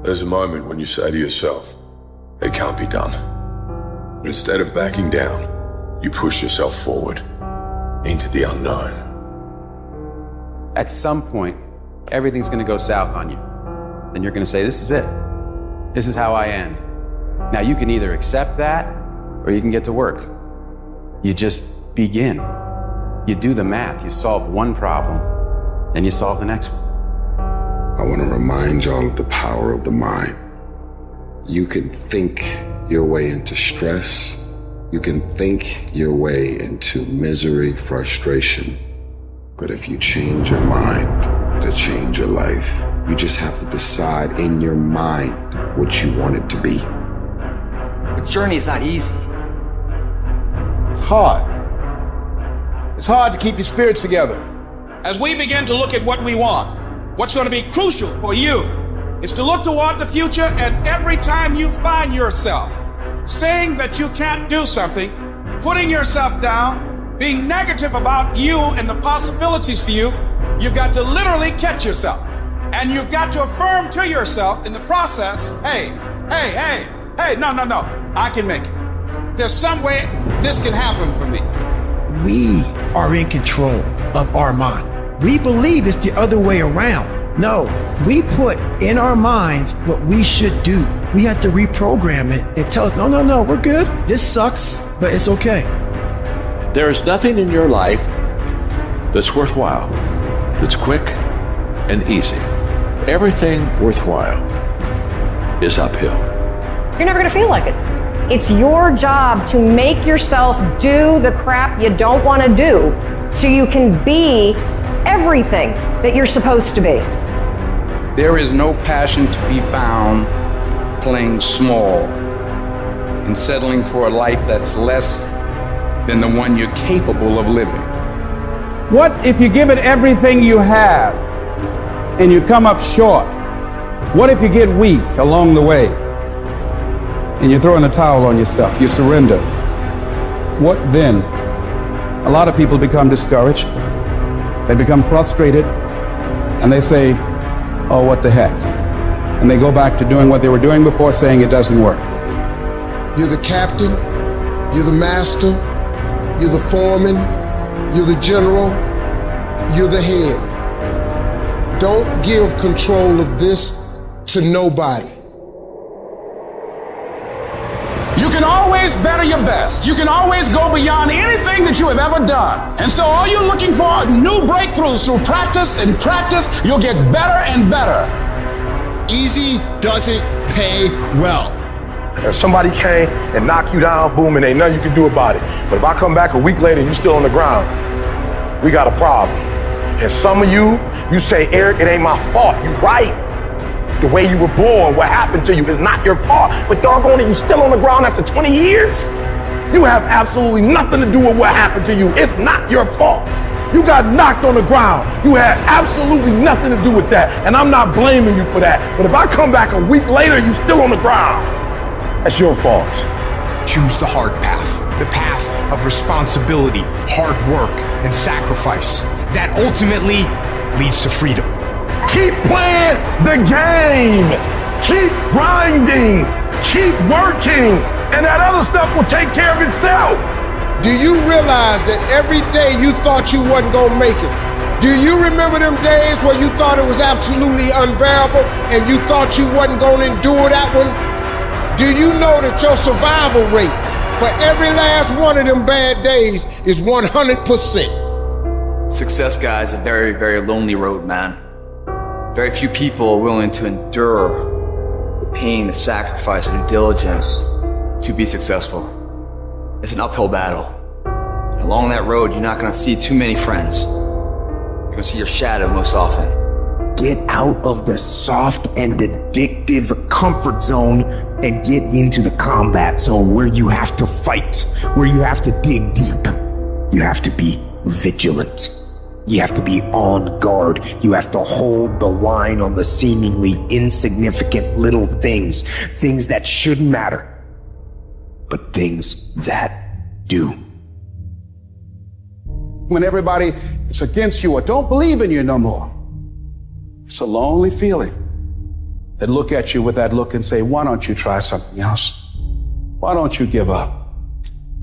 There's a moment when you say to yourself, it can't be done. Instead of backing down, you push yourself forward into the unknown. At some point, everything's gonna go south on you. Then you're gonna say, this is it. This is how I end. Now you can either accept that, or you can get to work. You just begin. You do the math, you solve one problem, then you solve the next one. I want to remind y'all of the power of the mind. You can think your way into stress. You can think your way into misery, frustration. But if you change your mind to change your life, you just have to decide in your mind what you want it to be. The journey is not easy. It's hard. It's hard to keep your spirits together. As we begin to look at what we want, what's going to be crucial for you is to look toward the future, and every time you find yourself saying that you can't do something, putting yourself down, being negative about you and the possibilities for you, you've got to literally catch yourself. And you've got to affirm to yourself in the process, hey, no, I can make it. There's some way this can happen for me. We are in control of our mind. We believe it's the other way around. No, we put in our minds what we should do. We have to reprogram it and tell us, no, we're good. This sucks, but it's okay. There is nothing in your life that's worthwhile, that's quick and easy. Everything worthwhile is uphill. You're never gonna feel like it. It's your job to make yourself do the crap you don't want to do so you can be everything that you're supposed to be. There is no passion to be found playing small and settling for a life that's less than the one you're capable of living. What if you give it everything you have and you come up short? What if you get weak along the way and you throw in the towel on yourself, you surrender? What then? A lot of people become discouraged. They become frustrated and they say, oh, what the heck? And they go back to doing what they were doing before, saying it doesn't work. You're the captain, you're the master, you're the foreman, you're the general, you're the head. Don't give control of this to nobody. You can always better your best. You can always go beyond anything that you have ever done. And so all you're looking for are new breakthroughs through practice and practice. You'll get better and better. Easy doesn't pay well. If somebody came and knocked you down, boom, and ain't nothing you can do about it. But if I come back a week later and you're still on the ground, we got a problem. And some of you say, Eric, it ain't my fault. You're right. The way you were born, what happened to you is not your fault. But doggone it, you still on the ground after 20 years? You have absolutely nothing to do with what happened to you. It's not your fault. You got knocked on the ground. You had absolutely nothing to do with that. And I'm not blaming you for that. But if I come back a week later, you still on the ground, that's your fault. Choose the hard path, the path of responsibility, hard work, and sacrifice. That ultimately leads to freedom. Keep playing the game. Keep grinding. Keep working. And that other stuff will take care of itself. Do you realize that every day you thought you wasn't gonna make it? Do you remember them days where you thought it was absolutely unbearable and you thought you wasn't gonna endure that one? Do you know that your survival rate for every last one of them bad days is 100%? Success, guys, is a very, very lonely road, man. Very few people are willing to endure the pain, the sacrifice, and due diligence to be successful. It's an uphill battle. And along that road, you're not gonna see too many friends. You're gonna see your shadow most often. Get out of the soft and addictive comfort zone and get into the combat zone where you have to fight, where you have to dig deep. You have to be vigilant. You have to be on guard. You have to hold the line on the seemingly insignificant little things, things that shouldn't matter, but things that do. When everybody is against you or don't believe in you no more, it's a lonely feeling. that look at you with that look and say, why don't you try something else? Why don't you give up?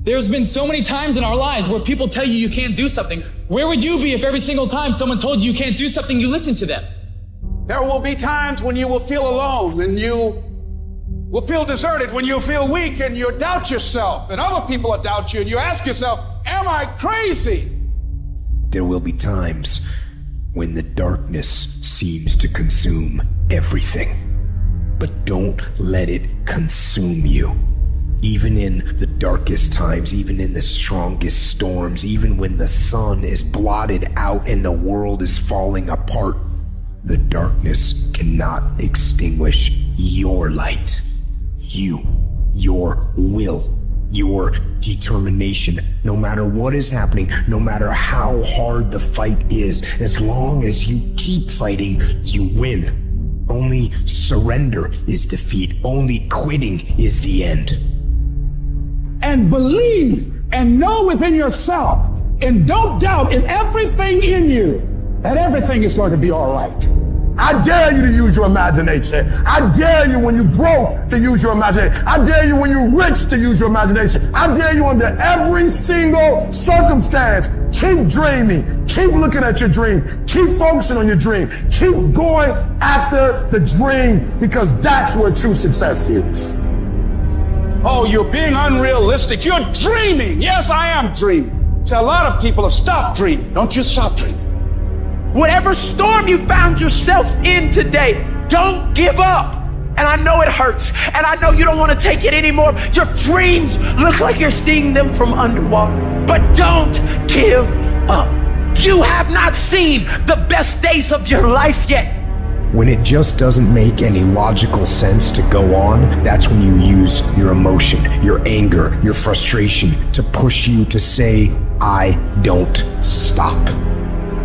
There's been so many times in our lives where people tell you you can't do something. Where would you be if every single time someone told you you can't do something, you listened to them? There will be times when you will feel alone and you will feel deserted, when you feel weak and you doubt yourself and other people doubt you and you ask yourself, am I crazy? There will be times when the darkness seems to consume everything. But don't let it consume you. Even in the darkest times, even in the strongest storms, even when the sun is blotted out and the world is falling apart, the darkness cannot extinguish your light. You, your will, your determination. No matter what is happening, no matter how hard the fight is, as long as you keep fighting, you win. Only surrender is defeat. Only quitting is the end. And believe and know within yourself and don't doubt in everything in you that everything is going to be all right. I dare you to use your imagination. I dare you when you're broke to use your imagination. I dare you when you're rich to use your imagination. I dare you under every single circumstance. Keep dreaming. Keep looking at your dream. Keep focusing on your dream. Keep going after the dream, because that's where true success is. Oh, you're being unrealistic. You're dreaming. Yes, I am dreaming. So a lot of people have stopped dreaming. Don't you stop dreaming. Whatever storm you found yourself in today, don't give up. And I know it hurts, and I know you don't want to take it anymore. Your dreams look like you're seeing them from underwater, but don't give up. You have not seen the best days of your life yet. When it just doesn't make any logical sense to go on, that's when you use your emotion, your anger, your frustration to push you to say, I don't stop.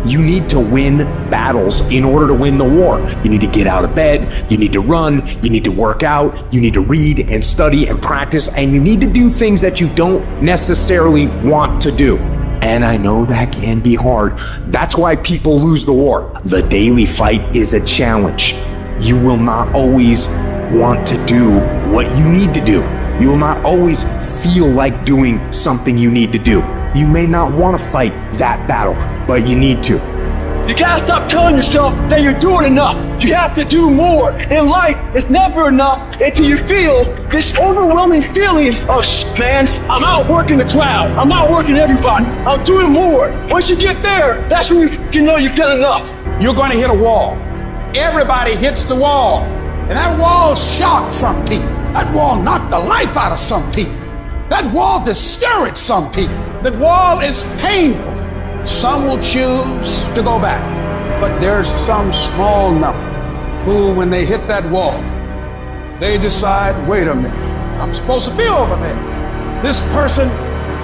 You need to win battles in order to win the war. You need to get out of bed, you need to run, you need to work out, you need to read and study and practice, and you need to do things that you don't necessarily want to do. And I know that can be hard. That's why people lose the war. The daily fight is a challenge. You will not always want to do what you need to do. You will not always feel like doing something you need to do. You may not want to fight that battle, but you need to. You gotta stop telling yourself that you're doing enough. You have to do more. In life, it's never enough until you feel this overwhelming feeling of, man, I'm outworking the crowd. I'm outworking everybody. I'm doing more. Once you get there, that's when you know you've done enough. You're going to hit a wall. Everybody hits the wall. And that wall shocked some people. That wall knocked the life out of some people. That wall discouraged some people. That wall is painful. Some will choose to go back. But there's some small number who, when they hit that wall, they decide, wait a minute, I'm supposed to be over there. This person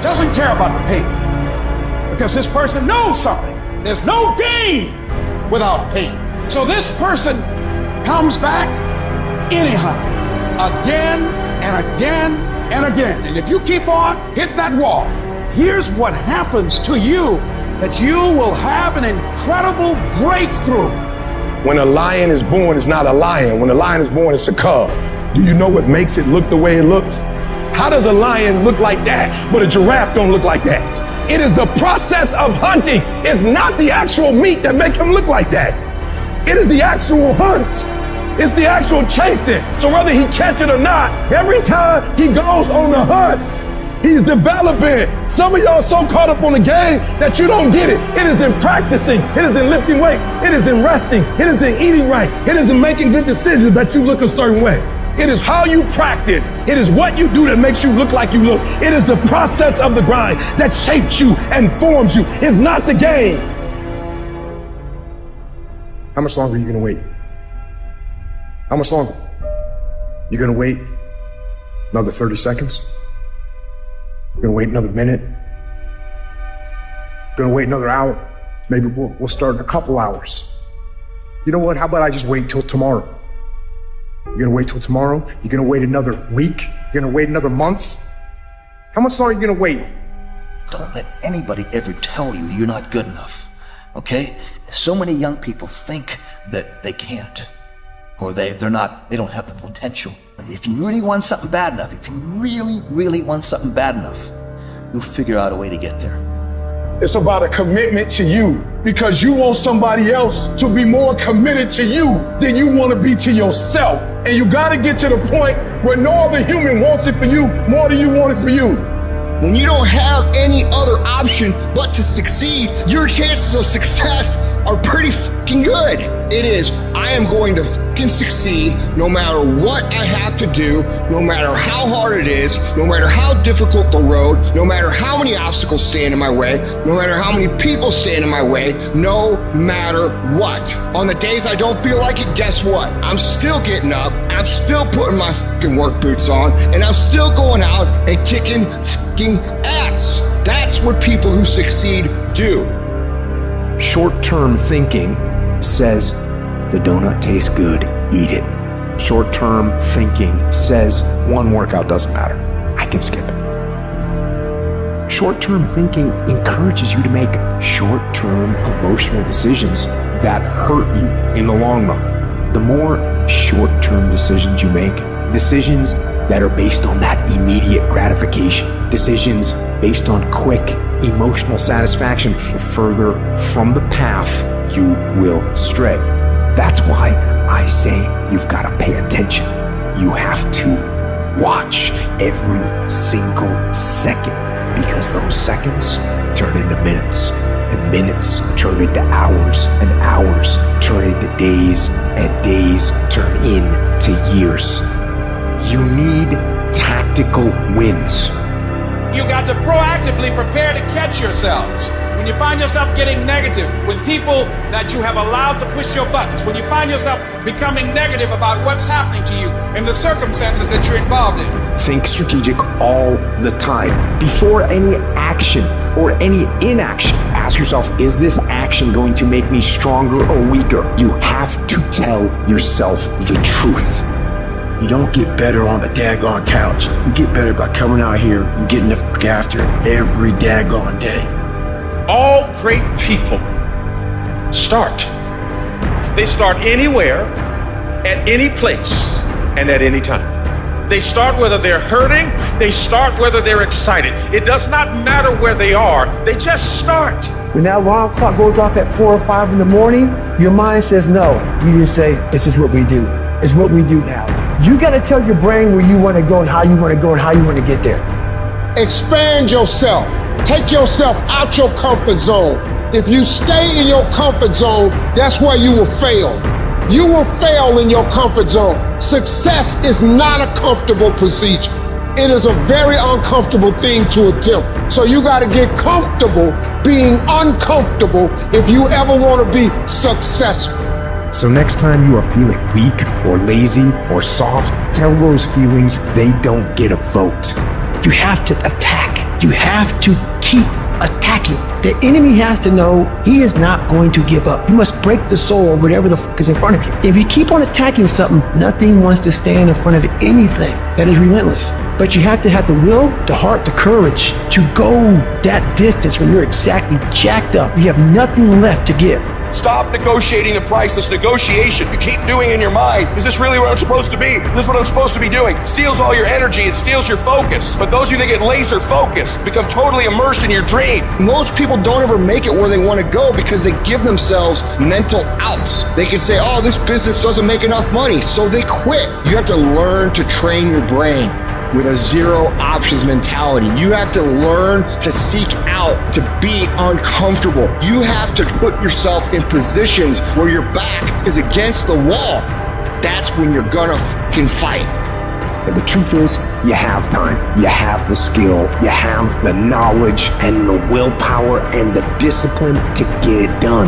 doesn't care about the pain because this person knows something. There's no gain without pain. So this person comes back anyhow, again and again and again. And if you keep on hitting that wall, here's what happens to you, that you will have an incredible breakthrough. When a lion is born, it's not a lion. When a lion is born, it's a cub. Do you know what makes it look the way it looks? How does a lion look like that, but a giraffe don't look like that? It is the process of hunting. It's not the actual meat that make him look like that. It is the actual hunt. It's the actual chasing. So whether he catch it or not, every time he goes on the hunt, he's developing. Some of y'all so caught up on the game that you don't get it. It is in practicing. It is in lifting weights. It is in resting. It is in eating right. It is in making good decisions that you look a certain way. It is how you practice. It is what you do that makes you look like you look. It is the process of the grind that shapes you and forms you. It's not the game. How much longer are you going to wait? How much longer? You going to wait another 30 seconds? You're gonna wait another minute. Gonna wait another hour. Maybe we'll start in a couple hours. You know what? How about I just wait till tomorrow? You're gonna wait till tomorrow? You're gonna wait another week? You're gonna wait another month? How much longer are you gonna wait? Don't let anybody ever tell you you're not good enough. Okay? So many young people think that they can't. or they don't have the potential. If you really want something bad enough, if you really, really want something bad enough, you'll figure out a way to get there. It's about a commitment to you, because you want somebody else to be more committed to you than you want to be to yourself. And you got to get to the point where no other human wants it for you more than you want it for you. When you don't have any other option but to succeed, your chances of success are pretty fucking good. It is, I am going to fucking succeed no matter what I have to do, no matter how hard it is, no matter how difficult the road, no matter how many obstacles stand in my way, no matter how many people stand in my way, no matter what. On the days I don't feel like it, guess what? I'm still getting up, I'm still putting my fucking work boots on, and I'm still going out and kicking fucking ass. That's what people who succeed do. Short-term thinking says the donut tastes good, eat it. Short-term thinking says one workout doesn't matter, I can skip it. Short-term thinking encourages you to make short-term emotional decisions that hurt you in the long run. The more short-term decisions you make, decisions that are based on that immediate gratification, decisions based on quick emotional satisfaction, the further from the path you will stray. That's why I say you've got to pay attention. You have to watch every single second, because those seconds turn into minutes, and minutes turn into hours, and hours turn into days, and days turn into years. You need tactical wins. You got to proactively prepare to catch yourselves. When you find yourself getting negative, with people that you have allowed to push your buttons, when you find yourself becoming negative about what's happening to you and the circumstances that you're involved in. Think strategic all the time. Before any action or any inaction, ask yourself, is this action going to make me stronger or weaker? You have to tell yourself the truth. You don't get better on the daggone couch. You get better by coming out here and getting the fuck after it every daggone day. All great people start. They start anywhere, at any place, and at any time. They start whether they're hurting, they start whether they're excited. It does not matter where they are, they just start. When that alarm clock goes off at 4 or 5 in the morning, your mind says no. You just say, this is what we do. It's what we do now. You got to tell your brain where you want to go and how you want to go and how you want to get there. Expand yourself. Take yourself out your comfort zone. If you stay in your comfort zone, that's where you will fail. You will fail in your comfort zone. Success is not a comfortable procedure. It is a very uncomfortable thing to attempt. So you got to get comfortable being uncomfortable if you ever want to be successful. So next time you are feeling weak or lazy or soft, tell those feelings they don't get a vote. You have to attack. You have to keep attacking. The enemy has to know he is not going to give up. You must break the soul of whatever the fuck is in front of you. If you keep on attacking something, nothing wants to stand in front of anything that is relentless. But you have to have the will, the heart, the courage to go that distance when you're exactly jacked up. You have nothing left to give. Stop negotiating the priceless negotiation. You keep doing in your mind, is this really where I'm supposed to be? Is this what I'm supposed to be doing? It steals all your energy, it steals your focus. But those of you that get laser focused become totally immersed in your dream. Most people don't ever make it where they want to go because they give themselves mental outs. They can say, oh, this business doesn't make enough money, so they quit. You have to learn to train your brain with a zero options mentality. You have to learn to seek out to be uncomfortable. You have to put yourself in positions where your back is against the wall. That's when you're gonna fucking fight. And the truth is, you have time, you have the skill, you have the knowledge and the willpower and the discipline to get it done.